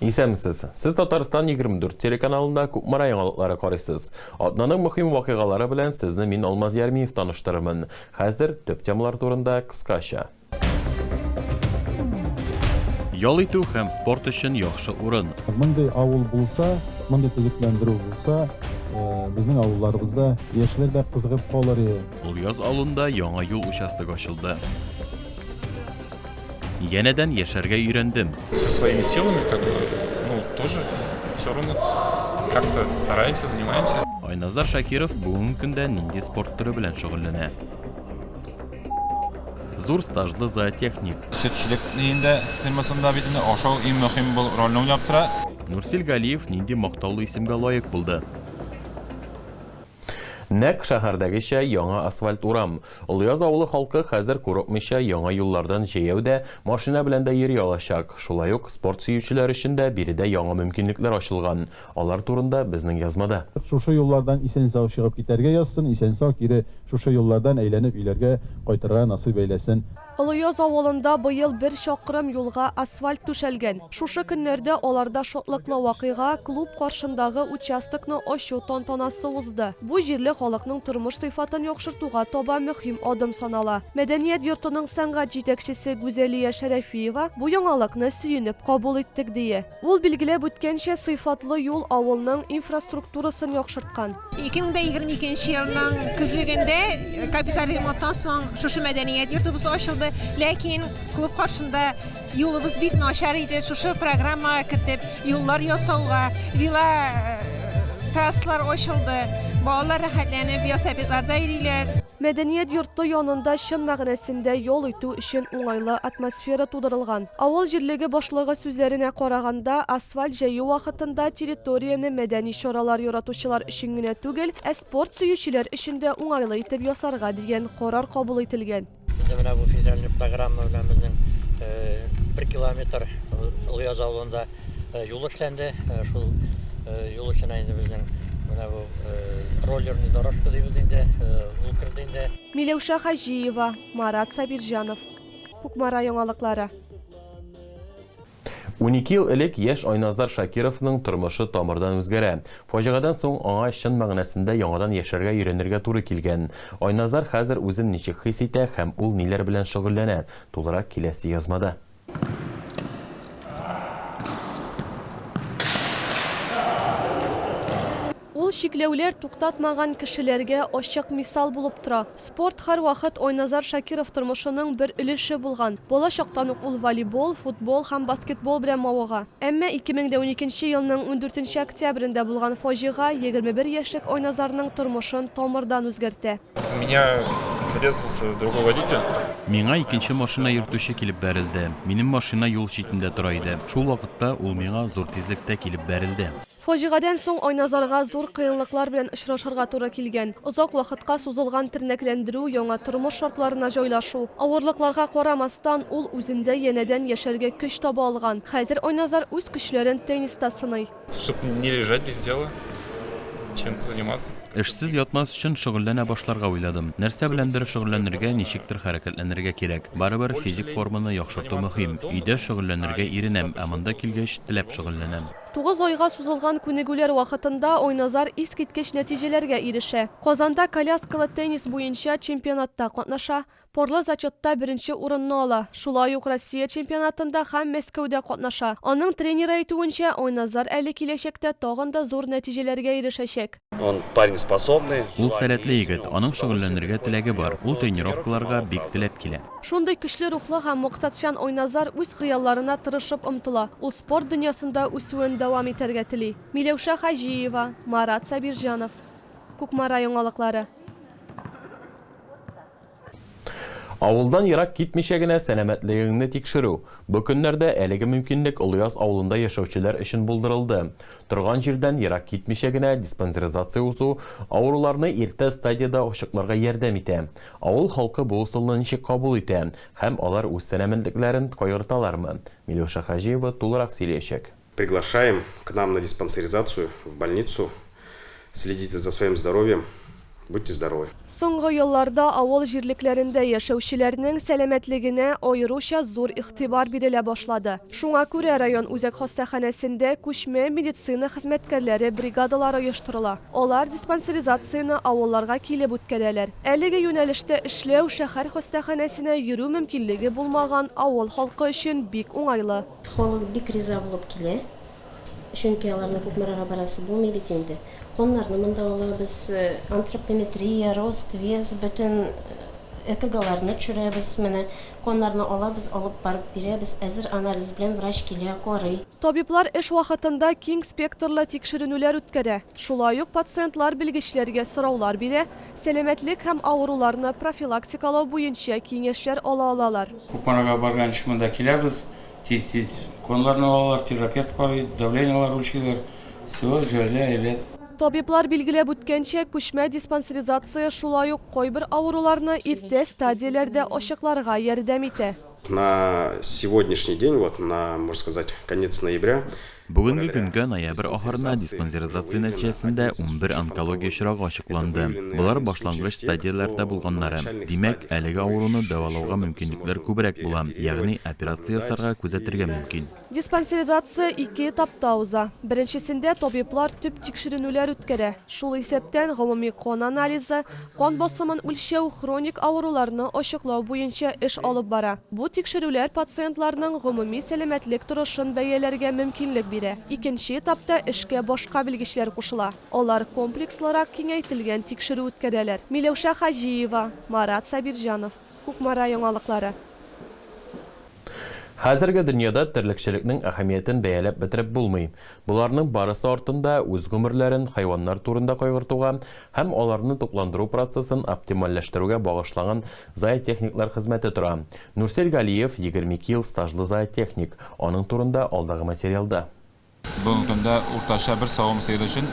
Исәмсез. Сез Татарстан 24 телеканалында күпмара яңалыклары карыйсыз. Атнаның мөһим вакыйгалары белән сезне мин Алмаз Ярмиев таныштырырмын. Хәзер төп темалар турында кыскача. Ял итү һәм спорт өчен яхшы урын. Мондай авыл булса, мондай төзекләндерү булса, безнең авылларыбызда яшьләр дә кызыгып калыр. Ульяз авылында яңа юл участогы ачылды. Янәдән яшәргә өйрәндем. Со своими силами, тоже все равно как-то стараемся, занимаемся. Айназар Шакиров бүгенге көндә нинди спорт түре белән шөгыльләнә? Зур стажлы зоотехник. Сөтчелек фирмасында бит ашау иң мөһим рольне уйнап тора. Нурсил Галиев нинди мактаулы исемгә лаек булды? Нәк шәһәрдәгечә яңа асфальт урам. Ульяз авылы халкы хәзер курыкмыйча яңа юллардан җәяүдә, машина белән дә йөри алачак. Шулай ук спорт сөючеләр өчен дә биредә яңа мөмкинлекләр ачылган. Алар турында безнең язмада. Шушы юллардан исән-сау чыгып китәргә язсын, исән-сау кире шушы юллардан әйләнеп өйләргә кайтырга насыйп әйләсен. Ульяз авылында быел 1 чакрым юлга асфальт түшәлгән. Шушы көннәрдә аларда шатлыклы вакыйга клуб каршындагы участокны ачу тантанасы узды. Бу җирле халыкның тормыш сыйфатын яхшыртуга таба мөһим адым санала. Мәдәният йортының сәнгать җитәкчесе Гүзәлия Шәрәфиева бу яңалыкны сөенеп кабул иттек дия. Ул билгеләп үткәнчә сыйфатлы юл авылның инфраструктурасын яхшырткан. 2022 елның көзлегендә капиталь ремонттан соң шушы мәдәният йортыбыз ачылды. Ләкин клуб каршында юлыбыз бик начар иде. Шушы программага кертеп, юллар ясауга, трассалар ачылды. Балалар рәхәтләнеп велосипедларда йөриләр. Мәдәният йорты янында чын мәгънәсендә ял итү өчен уңайлы атмосфера тудырылган. Авыл җирлеге башлыгы сүзләренә караганда, асфальт җәю вакытында территорияне мәдәни чаралар яратучылар өчен генә түгел, спорт сөючеләр өчен дә уңайлы итеп ясарга дигән карар кабул ителгән. Менә бу федераль программа белән безнең 1 километр Ульяз авылында юл эшләнде. Шул юл өчен инде безнең менә бу роллерный дорожка дибез инде, ул кирде инде. Миләүшә Хаҗиева, Марат Сабирҗанов. Күкмара яңалыклары. 12 ел элек яшь Айназар Шакировның тормышы тамырдан үзгәрә. Фаҗигадан соң аңа чын мәгънәсендә яңадан яшәргә өйрәнергә туры килгән. Айназар хәзер үзен ничек хис итә һәм ул ниләр белән шөгыльләнә? Тулырак киләсе язмада. Ул шикләүләр туктатмаган кешеләргә ачык мисал булып тора. Спорт һәр вакыт Айназар Шакиров тормышының бер өлеше булган. Бала чактан ук ул волейбол, футбол һәм баскетбол белән мавыга. Әмма 2012 елның 14 октябрендә булган фаҗига 21 яшьлек Айназарның тормышын тамырдан үзгәртә. Меня врезался другой водитель. Миңа икенче машина йөртүче килеп бәрелде. Минем машина юл читендә тора иде. Шул вакытта ул миңа зур тизлектә килеп бәрелде. Фаҗигадан соң Айназарга зур кыенлыклар белән очрашырга туры килгән. Озак вакытка сузылган тернәкләндерү, яңа тормыш шартларына җайлашу. Авырлыкларга карамастан ул үзендә янәдән яшәргә көч таба алган. Хәзер Айназар үз көчләрен тенниста сыный. Чтобы не лежать без дела, чем-то заниматься. Эшсез ятмас өчен шөгыльләнә башларга уйладым. Нәрсә беләндер шөгыльләнергә, ничектер хәрәкәтләнергә кирәк. Барыбер физик форманы яхшырту мөһим. Өйдә шөгыльләнергә иренәм, ә монда килгәч теләп шөгыльләнәм. 9 айга сузылган күнегүләр вакытында Айназар искиткеч нәтиҗәләргә ирешә. Казанда коляскалы теннис буенча чемпионатта катнаша, парлы зачетта 1-нче урынны ала. Шулай ук Россия чемпионатында һәм Мәскәүдә катнаша. Аның тренеры әйтүенчә, Айназар әле киләчәктә тагын да зур нәтиҗәләргә ирешәчәк. Он парень способный. Ул сәләтле егет, аның шөгыльләнергә теләге бар. Ул тренировкаларга бик теләп килә. Шундый көчле рухлы һәм максатчан Айназар үз хыялларына тырышып омтыла. Ул спорт дөньясында үсүен дәвам итәргә тели. Миләүшә Хаҗиева, Марат Сабирҗанов. Күкмара яңалыклары. Авылдан ерак китмичә генә сәламәтлегеңне тикшерү. Бу көннәрдә әлеге мөмкинлек Ульяз авылында яшәүчеләр өчен булдырылды. Торган җирдән ерак китмичә генә диспансеризация узу авыруларны иртә стадияда ачыкларга ярдәм итә. Авыл халкы бу усулны ничек кабул итә һәм алар үз сәламәтлекләрен кайгырталармы? Миләүшә Хаҗиева тулырак сөйләячәк. Приглашаем к нам на диспансеризацию в больницу. Следите за своим здоровьем. Будьте здоровы. Соңгы елларда авыл җирлекләрендә яшәүчеләрнең сәламәтлегенә аеруча зур игътибар бирелә башлады. Шуңа күрә район үзәк хастаханәсендә күчмә медицина хезмәткәрләре бригадалары оештырыла. Алар диспансеризацияны авылларга килеп үткәрәләр. Әлеге юнәлештә эшләү шәһәр хастаханәсенә йөрү мөмкинлеге булмаган авыл халкы өчен бик уңайлы. Халык бик риза булып килә. Чөнки аларны Күкмарага барасы булмый бит инде. Коннарны монда алабыз, антропометрия, рост, вес, бөтен ЭКГларны төшерәбез. Менә коннарны алабыз, алып барып бирәбез. Әзер анализ белән врач килә, карый. Табиблар эш вакытында киң спектрлы тикшеренүләр үткәрә. Шулай ук пациентлар белгечләргә сораулар бирә, сәламәтлек һәм авыруларны профилактикалау буенча киңәшләр ала алалар. Күкмарага барган шымында киләбез, тиз-тиз конларны алалар, терапевт карый, давлениялар үлчиләр. Все җайлы, әйбәт. Табиблар билгеләп үткәнчә, күчмә диспансеризация шулай ук кайбер авыруларны иртә стадияләрдә ачыкларга ярдәм итә. На сегодняшний день, вот на, можно сказать, конец ноября, Бүгенге көнгә ноябрь ахырына диспансеризация нәтиҗәсендә 11 онкология очрагы ачыкланды. Булар башлангыч стадияләрдә булганнары. Димәк, әлеге авыруны дәвалауга мөмкинлекләр күбрәк була, ягъни операция ясарга күзәтергә мөмкин. Диспансеризация 2 этапта уза. Беренчесендә табиблар төп тикшеренүләр үткәрә. Шул исәптән гомуми кан анализы, кан басымын үлчәү, хроник авыруларны ачыклау буенча эш алып бара. Бу тикшерүләр пациентларның гомуми сәламәтлек торышын бәяләргә мөмкинлек бирә. Икенче этапта эшкә башка белгечләр кушыла. Алар комплекслырак киңәйтелгән тикшерү үткәрәләр. Миләүшә Хаҗиева, Марат Сабирҗанов, Күкмара яңалыклары. Хәзерге дөньяда терлекчелекнең әһәмиятен бәяләп бетереп булмый. Буларның барысы артында үз гомерләрен хайваннар турында кайгыртуга һәм аларны тупландыру процессын оптимальләштерүгә багышланган зоотехниклар хезмәте тора. Нурсел Галиев 22 ел стажлы зоотехник. Аның турында алдагы материалда. Бүгенге көндә уртача бер савым сыйыр өчен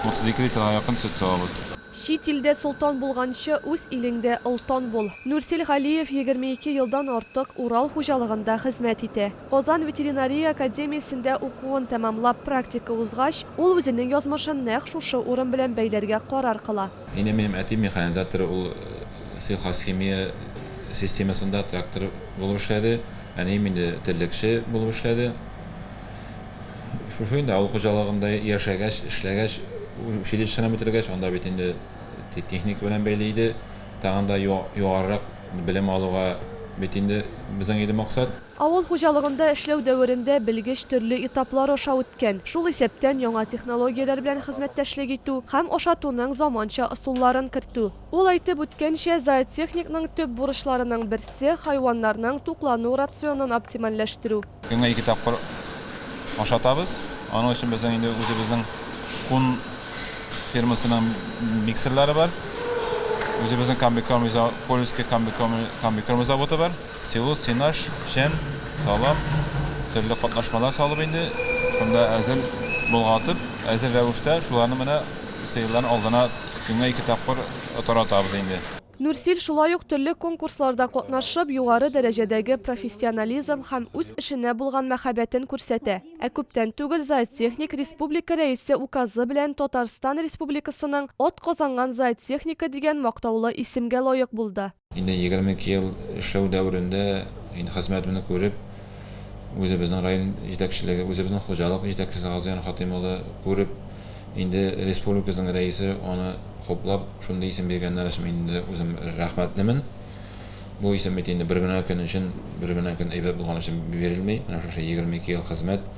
32 литрга якын сөт савабыз. Чит илдә солтан булганчы үз илеңдә олтан бул. Нурсел Галиев 22 елдан артык Урал хуҗалыгында хезмәт итә. Казан ветеринария академиясендә укуын тәмамлап практика узгач, ул үзенең язмышын нәкъ шушы урын белән бәйләргә карар кыла. Инде минем әтим механизатор, ул сельхозхимия системасында трактор булып эшләде. Әни мине терлекче булып эшләде. Шушы инде авыл хуҗалыгында яшәгәч, эшләгәч, училищены бетергәч, анда бит инде техник белән бәйле иде. Тагын да югарырак белем алуга бит инде безнең иде максат. Авыл хуҗалыгында эшләү дәверендә белгеч төрле этаплар аша үткән. Шул исәптән яңа технологияләр белән хезмәттәшлек итү һәм ашатуның заманча ысулларын кертү. Ул әйтеп үткәнчә, зоотехникның төп бурычларының берсе хайваннарның туклану рационын оптимальләштерү. Көнгә 2 тапкыр ашатабыз. Аның өчен безнең инде үзебезнең кун фирмасының миксерлары бар. Үзебезнең Полюске комбикорм заводы бар. Силос, сенаж, печән, салам, төрле катнашмалар салып инде. Шунда әзер булгатып, әзер рәвештә шуларны менә сыерларны алдына көнгә 2 тапкыр таратабыз инде. Нурсел шулай ук төрле конкурсларда катнашып, югары дәрәҗәдәге профессионализм һәм үз эшенә булган мәхәббәтен күрсәтә. Ә күптән түгел зоотехник республика рәисе указы белән Татарстан Республикасының от казанган зоотехника дигән мактаулы исемгә лаек булды. Инде 22 ел эшләү дәверендә инде хезмәтемне күреп, үзебезнең район җитәкчелеге, үзебезнең хуҗалык җитәкчесе Газиян Хатимовны күреп, инде республикасының рәисе аны хоплап, шундый исем биргәннәр өчен инде үзем рәхмәтлемен. Бу исем бит инде бер генә көн өчен, бер генә көн әйбәт булган өчен бирелми. Менә шушы 22 ел хезмәт.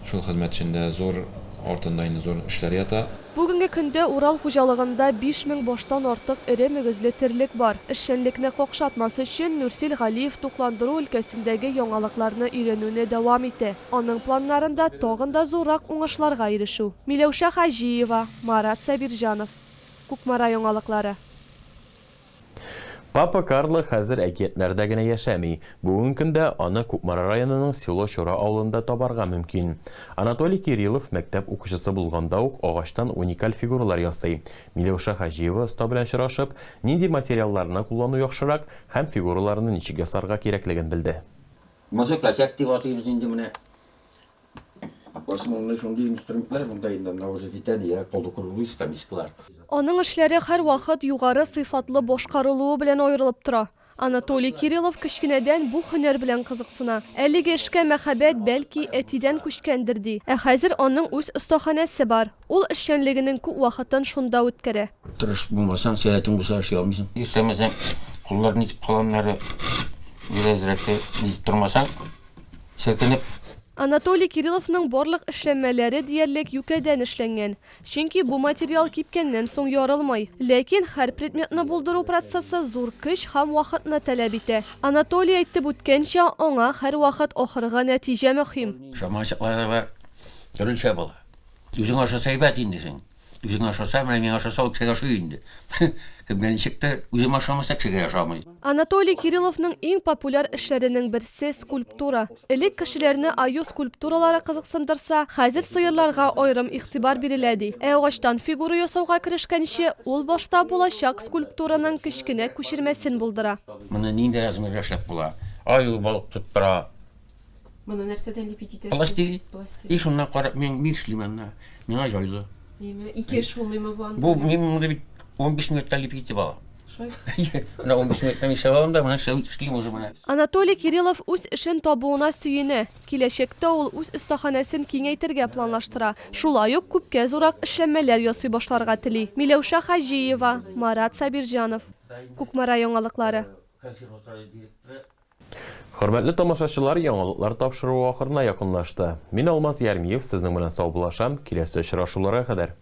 Шул хезмәт өчен зур артында инде зур эшләр ята. Бүгенге көндә Урал хуҗалыгында 5000 баштан артык эре мөгезле терлек бар. Эшчәнлекне какшатмас өчен Нурсел Галиев тукландыру өлкәсендәге яңалыкларны өйрәнүне дәвам итә. Аның планнарында тагын да зуррак уңышларга ирешү. Миләүшә Хаҗиева, Марат Сабирҗанов, Күкмара яңалыклары. Папа Карло хәзер әкиятләрдә генә яшәми. Бүген көндә аны Күкмара районының Село Чора авылында табарга мөмкин. Анатолий Кириллов мәктәп укучысы булганда ук агачтан уникаль фигуралар ясый. Миләүшә Хаҗиева оста белән очрашып, нинди материалларны куллану яхшырак һәм фигураларны ничек ясарга кирәклеген белде. Музыка активатыбыз инде менә Апарсың шундый инструментлар монда инде уже китән я колды курулу истамискалар. Аның эшләре һәр вакыт югары сыйфатлы башкарылуы белән аерылып тора. Анатолий Кириллов кечкенәдән бу һөнәр белән кызыксына. Әлеге эшкә мәхәббәт бәлки әтидән күчкәндер ди. Ә хәзер аның үз остаханәсе бар. Ул эшчәнлегенең күп вакытын шунда үткәрә. Тырыш булмасаң, сәятың булса эшли алмыйсың. Исәмәсәң, кулларны итеп калганнары бирәзрәк итеп тормасаң, селкенеп. Анатолий Кирилловның барлык эшләнмәләре диярлек юкәдән эшләнгән. Чөнки бу материал кипкәннән соң ярылмый. Ләкин һәр предметны булдыру процессы зур көч һәм вакытны таләп итә. Анатолий әйтеп үткәнчә, аңа һәр вакыт ахыргы нәтиҗә мөһим. Шамашыклар бар. Төрелчә була. Үзең ашаса әйбәт инде син. Үзең ашаса, менә ашаса ул кешегә шуй инде. Кемгә ничектер үзем ашамаса кешегә ашамый. Анатолий Кирилловның иң популяр эшләренең берсе скульптура. Элек кешеләрне аю скульптуралары кызыксындырса, хәзер сыерларга аерым игътибар бирелә ди. Ә агачтан фигура ясауга керешкәнче, ул башта булачак скульптураның кечкенә күчермәсен булдыра. Моны нинди размер эшләп була? Аю балык тоттыра. Моны нәрсәдән лепить итәсез? Пластилин. И шуннан карап мин эшлим аны. Миңа җайлы. Ике эш булмыймы бу анда? Бу мин монда бит 15 минутта лепить итеп алам. Менә 15 минутта мишә алам да, менә эшлим уже менә. Анатолий Кириллов үз эшен табуына сөенә. Киләчәктә ул үз остаханәсен киңәйтергә планлаштыра. Шулай ук күпкә зурак эшләнмәләр ясый башларга тели. Миләүшә Хаҗиева, Марат Сабирҗанов. Кукмара яңалыклары. Хөрмәтле тамашачылар, яңалыклар тапшыру ахырына якынлашты. Мин Алмаз Ярмиев, сезнең белән сау булашам. Киләсе очрашуларга кадәр.